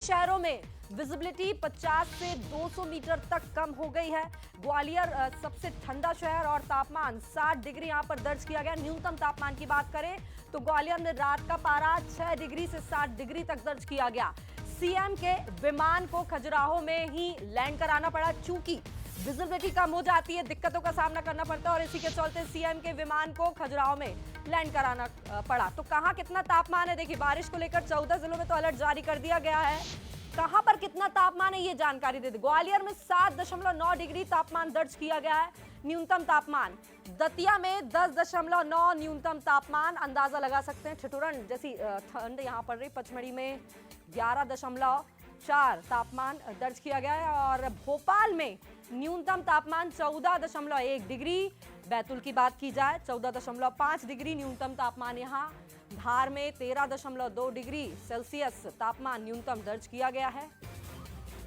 शहरों में विजिबिलिटी 50 से 200 मीटर तक कम हो गई है। ग्वालियर सबसे ठंडा शहर और तापमान 60 डिग्री यहां पर दर्ज किया गया। न्यूनतम तापमान की बात करें तो ग्वालियर में रात का पारा 6 डिग्री से 7 डिग्री तक दर्ज किया गया। सीएम के विमान को खजुराहो में ही लैंड कराना पड़ा, चूंकि विजिबिलिटी कम हो जाती है, दिक्कतों का सामना करना पड़ता है और इसी के चलते सीएम के विमान को खजुराहो में लैंड कराना पड़ा। तो कहां कितना तापमान है, देखिए बारिश को लेकर 14 जिलों में तो अलर्ट जारी कर दिया गया है। कहां पर कितना तापमान है ये जानकारी दे दी। ग्वालियर में 7.9 डिग्री तापमान दर्ज किया गया है न्यूनतम तापमान। दतिया में 10.9 न्यूनतम तापमान, अंदाजा लगा सकते हैं ठिठुरन जैसी ठंड यहां पड़ रही। पचमढ़ी में 11.4 तापमान दर्ज किया गया है और भोपाल में न्यूनतम तापमान 14.1 डिग्री। बैतूल की बात की जाए 14.5 डिग्री न्यूनतम तापमान यहां। धार में 13.2 डिग्री सेल्सियस तापमान न्यूनतम दर्ज किया गया है।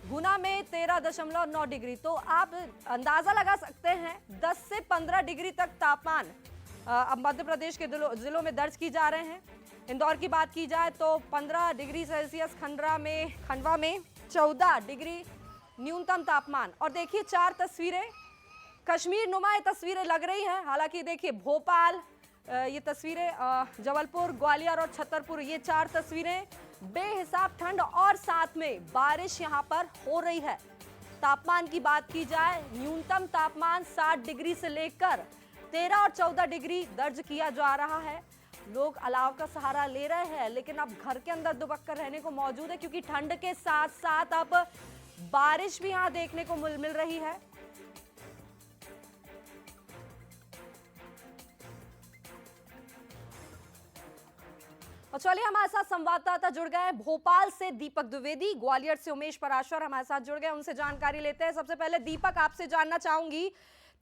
गुना में 13.9 डिग्री। तो आप अंदाजा लगा सकते हैं 10 से 15 डिग्री तक तापमान अब मध्य प्रदेश के जिलों में दर्ज की जा रहे हैं। इंदौर की बात की जाए तो 15 डिग्री सेल्सियस, खंडवा में 14 डिग्री न्यूनतम तापमान। और देखिए 4 तस्वीरें कश्मीर नुमा तस्वीरें लग रही हैं। हालांकि देखिए भोपाल, ये तस्वीरें जबलपुर, ग्वालियर और छतरपुर, ये 4 तस्वीरें बेहिसाब ठंड और साथ में बारिश यहां पर हो रही है। तापमान की बात की जाए न्यूनतम तापमान 60 डिग्री से लेकर 13 और 14 डिग्री दर्ज किया जा रहा है। लोग अलाव का सहारा ले रहे हैं, लेकिन अब घर के अंदर दुबक कर रहने को मौजूद है, क्योंकि ठंड के साथ साथ अब बारिश भी यहां देखने को मिल रही है। और चलिए हमारे साथ संवाददाता जुड़ गए हैं भोपाल से दीपक द्विवेदी, ग्वालियर से उमेश पराशर हमारे साथ जुड़ गए, उनसे जानकारी लेते हैं। सबसे पहले दीपक, आपसे जानना चाहूंगी,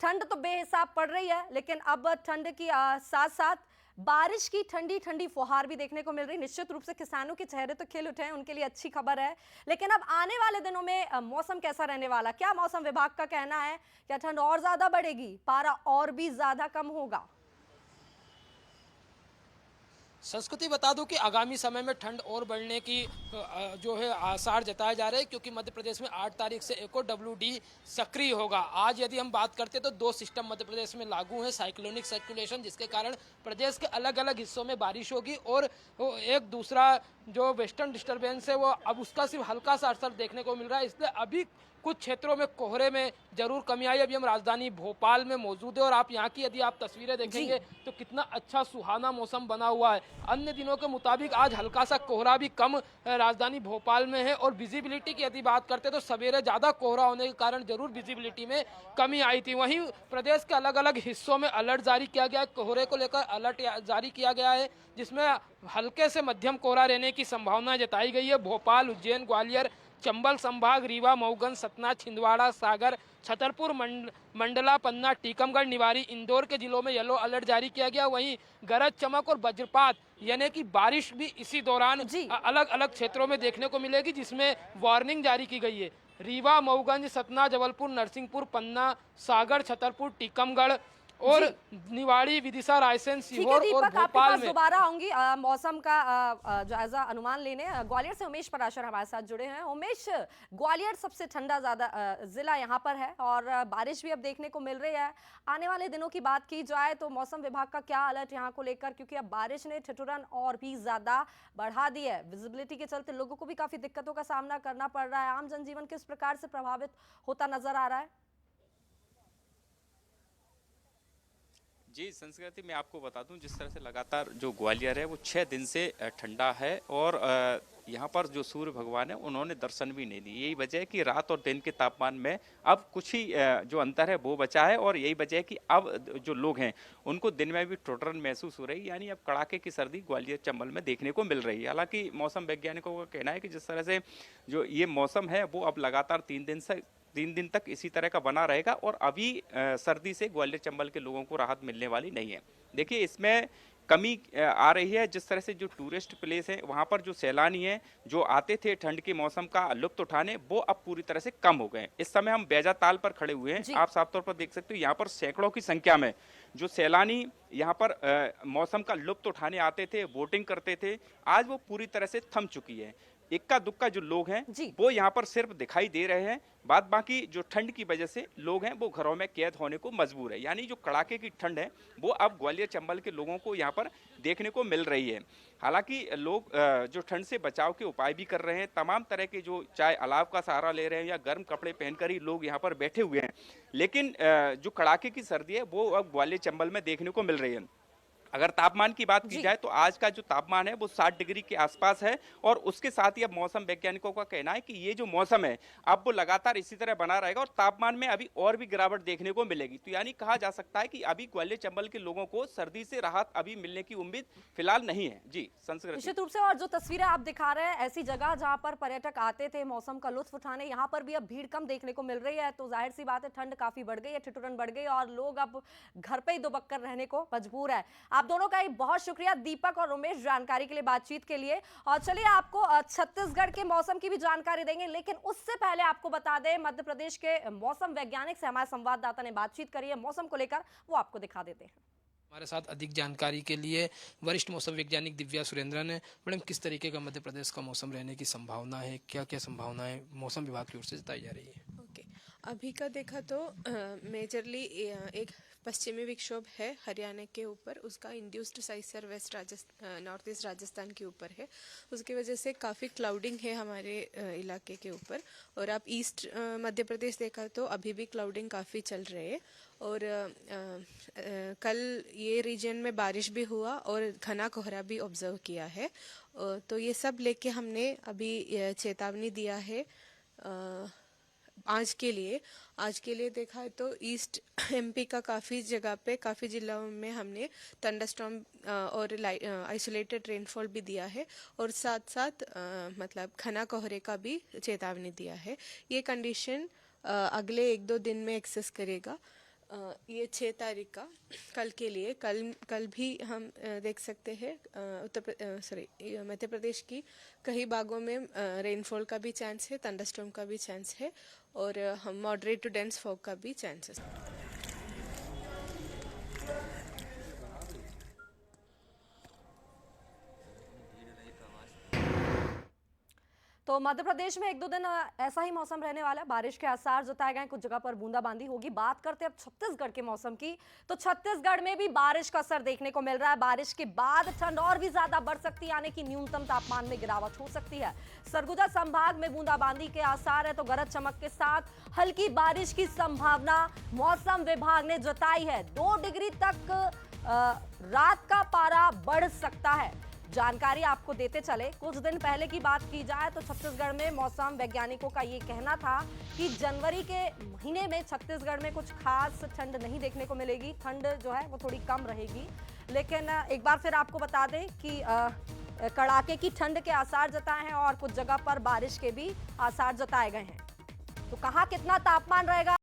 ठंड तो बेहिसाब पड़ रही है, लेकिन अब ठंड की साथ साथ बारिश की ठंडी ठंडी फुहार भी देखने को मिल रही। निश्चित रूप से किसानों के चेहरे तो खिल उठे हैं, उनके लिए अच्छी खबर है। लेकिन अब आने वाले दिनों में मौसम कैसा रहने वाला, क्या मौसम विभाग का कहना है? क्या ठंड और ज्यादा बढ़ेगी, पारा और भी ज्यादा कम होगा? संस्कृति बता दूं कि आगामी समय में ठंड और बढ़ने की जो है आसार जताए जा रहे हैं, क्योंकि मध्य प्रदेश में 8 तारीख से एक और WD सक्रिय होगा। आज यदि हम बात करते तो 2 सिस्टम मध्य प्रदेश में लागू हैं, साइक्लोनिक सर्कुलेशन, जिसके कारण प्रदेश के अलग अलग हिस्सों में बारिश होगी, और एक दूसरा जो वेस्टर्न डिस्टर्बेंस है वो अब उसका सिर्फ हल्का सा असर देखने को मिल रहा है। इसलिए अभी कुछ क्षेत्रों में कोहरे में जरूर कमी आई। अभी हम राजधानी भोपाल में मौजूद है और आप यहाँ की यदि आप तस्वीरें देखेंगे तो कितना अच्छा सुहाना मौसम बना हुआ है। अन्य दिनों के मुताबिक आज हल्का सा कोहरा भी कम राजधानी भोपाल में है। और विजिबिलिटी की यदि बात करते तो सवेरे ज़्यादा कोहरा होने के कारण जरूर विजिबिलिटी में कमी आई थी। वहीं प्रदेश के अलग अलग हिस्सों में अलर्ट जारी किया गया है, कोहरे को लेकर अलर्ट जारी किया गया है, जिसमें हल्के से मध्यम कोहरा रहने की संभावना जताई गई है। भोपाल, उज्जैन, ग्वालियर, चंबल संभाग, रीवा, मऊगन, सतना, छिंदवाड़ा, सागर, छतरपुर, मंडला, पन्ना, टीकमगढ़, निवाड़ी, इंदौर के जिलों में येलो अलर्ट जारी किया गया। वहीं गरज चमक और वज्रपात यानी कि बारिश भी इसी दौरान अलग अलग क्षेत्रों में देखने को मिलेगी, जिसमें वार्निंग जारी की गई है। रीवा, मऊगंज, सतना, जबलपुर, नरसिंहपुर, पन्ना, सागर, छतरपुर, टीकमगढ़ और निवाड़ी, विदिशा, रायसेन, सीहोर और भोपाल में। दोबारा आऊंगी मौसम का जायजा अनुमान लेने। ग्वालियर से उमेश पराशर हमारे साथ जुड़े हैं। उमेश, ग्वालियर सबसे ठंडा ज्यादा जिला यहाँ पर है और बारिश भी अब देखने को मिल रही है। आने वाले दिनों की बात की जाए तो मौसम विभाग का क्या अलर्ट यहाँ को लेकर, क्योंकि अब बारिश ने ठिठुरन और भी ज्यादा बढ़ा दी है। विजिबिलिटी के चलते लोगों को भी काफी दिक्कतों का सामना करना पड़ रहा है। आम जनजीवन किस प्रकार से प्रभावित होता नजर आ रहा है? जी संस्कृति, मैं आपको बता दूं, जिस तरह से लगातार जो ग्वालियर है वो 6 दिन से ठंडा है और यहाँ पर जो सूर्य भगवान है उन्होंने दर्शन भी नहीं दी। यही वजह है कि रात और दिन के तापमान में अब कुछ ही जो अंतर है वो बचा है, और यही वजह है कि अब जो लोग हैं उनको दिन में भी ठिठुरन महसूस हो रही है, यानी अब कड़ाके की सर्दी ग्वालियर चंबल में देखने को मिल रही है। हालांकि मौसम वैज्ञानिकों का कहना है कि जिस तरह से जो ये मौसम है वो अब लगातार 3 दिन तक इसी तरह का बना रहेगा, और अभी सर्दी से ग्वालियर चंबल के लोगों को राहत मिलने वाली नहीं है। देखिए इसमें कमी आ रही है, जिस तरह से जो टूरिस्ट प्लेस है वहाँ पर जो सैलानी हैं जो आते थे ठंड के मौसम का लुत्फ उठाने, वो अब पूरी तरह से कम हो गए। इस समय हम बैजा ताल पर खड़े हुए हैं, आप साफ तौर पर देख सकते हो यहाँ पर सैकड़ों की संख्या में जो सैलानी यहाँ पर मौसम का लुत्फ उठाने आते थे, बोटिंग करते थे, आज वो पूरी तरह से थम चुकी है। इक्का दुक्का जो लोग हैं जी। वो यहाँ पर सिर्फ दिखाई दे रहे हैं। बाद बाकी जो ठंड की वजह से लोग हैं वो घरों में कैद होने को मजबूर है। यानी जो कड़ाके की ठंड है वो अब ग्वालियर चंबल के लोगों को यहाँ पर देखने को मिल रही है। हालांकि लोग जो ठंड से बचाव के उपाय भी कर रहे हैं, तमाम तरह के जो चाहे अलाव का सहारा ले रहे हैं या गर्म कपड़े पहनकर ही लोग यहाँ पर बैठे हुए हैं। लेकिन जो कड़ाके की सर्दी है वो अब ग्वालियर चंबल में देखने को मिल रही है। अगर तापमान की बात की जाए तो आज का जो तापमान है वो 60 डिग्री के आसपास है और उसके साथ ही अब मौसम वैज्ञानिकों का कहना है कि ये जो मौसम है अब वो लगातार इसी तरह बना रहेगा और तापमान में अभी और भी गिरावट देखने को मिलेगी। तो यानी कहा जा सकता है कि अभी ग्वालियर चंबल के लोगों को सर्दी से राहत अभी मिलने की उम्मीद फिलहाल नहीं है। जी संस्कृति। निश्चित रूप से, और जो तस्वीरें आप दिखा रहे हैं ऐसी जगह जहां पर पर्यटक आते थे मौसम का लुत्फ उठाने, यहाँ पर भी अब भीड़ कम देखने को मिल रही है। तो जाहिर सी बात है ठंड काफी बढ़ गई है, ठिठुरन बढ़ गई और लोग अब घर पे ही दुबक रहने को मजबूर है। आप दोनों का ही बहुत शुक्रिया दीपक और उमेश जानकारी के लिए, बातचीत के लिए। और चलिए आपको छत्तीसगढ़ के मौसम की भी जानकारी देंगे, लेकिन उससे पहले आपको बता दें मध्य प्रदेश के मौसम वैज्ञानिक से हमारे संवाददाता ने बातचीत करी है मौसम को लेकर, वो आपको दिखा देते हैं। हमारे साथ अधिक जानकारी के लिए वरिष्ठ मौसम वैज्ञानिक दिव्या सुरेंद्रन है। मैडम, किस तरीके का मध्य प्रदेश का मौसम रहने की संभावना है, क्या क्या संभावनाएं मौसम विभाग की ओर से जताई जा रही है? ओके, अभी का देखा तो मेजरली एक पश्चिमी विक्षोभ है हरियाणा के ऊपर, उसका इंड्यूस्ड साइसर वेस्ट नॉर्थ ईस्ट राजस्थान के ऊपर है। उसकी वजह से काफ़ी क्लाउडिंग है हमारे इलाके के ऊपर। और आप ईस्ट मध्य प्रदेश देखा तो अभी भी क्लाउडिंग काफ़ी चल रही है। और कल ये रीजन में बारिश भी हुआ और घना कोहरा भी ऑब्जर्व किया है। तो ये सब लेके हमने अभी चेतावनी दिया है आज के लिए देखा है तो ईस्ट एमपी का काफ़ी जगह पे, काफ़ी जिलों में हमने थंडरस्टॉर्म और आइसोलेटेड रेनफॉल भी दिया है और साथ साथ मतलब घना कोहरे का भी चेतावनी दिया है। ये कंडीशन अगले 1-2 दिन में एक्सेस करेगा। ये 6 तारीख का कल के लिए, कल भी हम देख सकते हैं मध्य प्रदेश की कई भागों में रेनफॉल का भी चांस है, थंडरस्टॉर्म का भी चांस है और हम मॉडरेट टू डेंस फॉग का भी चांसेस है। तो मध्य प्रदेश में 1-2 दिन ऐसा ही मौसम रहने वाला है, बारिश के आसार जताए गए, कुछ जगह पर बूंदाबांदी होगी। बात करते हैं अब छत्तीसगढ़ के मौसम की, तो छत्तीसगढ़ में भी बारिश का असर देखने को मिल रहा है। बारिश के बाद ठंड और भी ज्यादा बढ़ सकती है, यानी कि न्यूनतम तापमान में गिरावट हो सकती है। सरगुजा संभाग में बूंदाबांदी के आसार है, तो गरज चमक के साथ हल्की बारिश की संभावना मौसम विभाग ने जताई है। 2 डिग्री तक रात का पारा बढ़ सकता है। जानकारी आपको देते चले, कुछ दिन पहले की बात की जाए तो छत्तीसगढ़ में मौसम वैज्ञानिकों का ये कहना था कि जनवरी के महीने में छत्तीसगढ़ में कुछ खास ठंड नहीं देखने को मिलेगी, ठंड जो है वो थोड़ी कम रहेगी। लेकिन एक बार फिर आपको बता दें कि कड़ाके की ठंड के आसार जताए हैं और कुछ जगह पर बारिश के भी आसार जताए गए हैं। तो कहाँ कितना तापमान रहेगा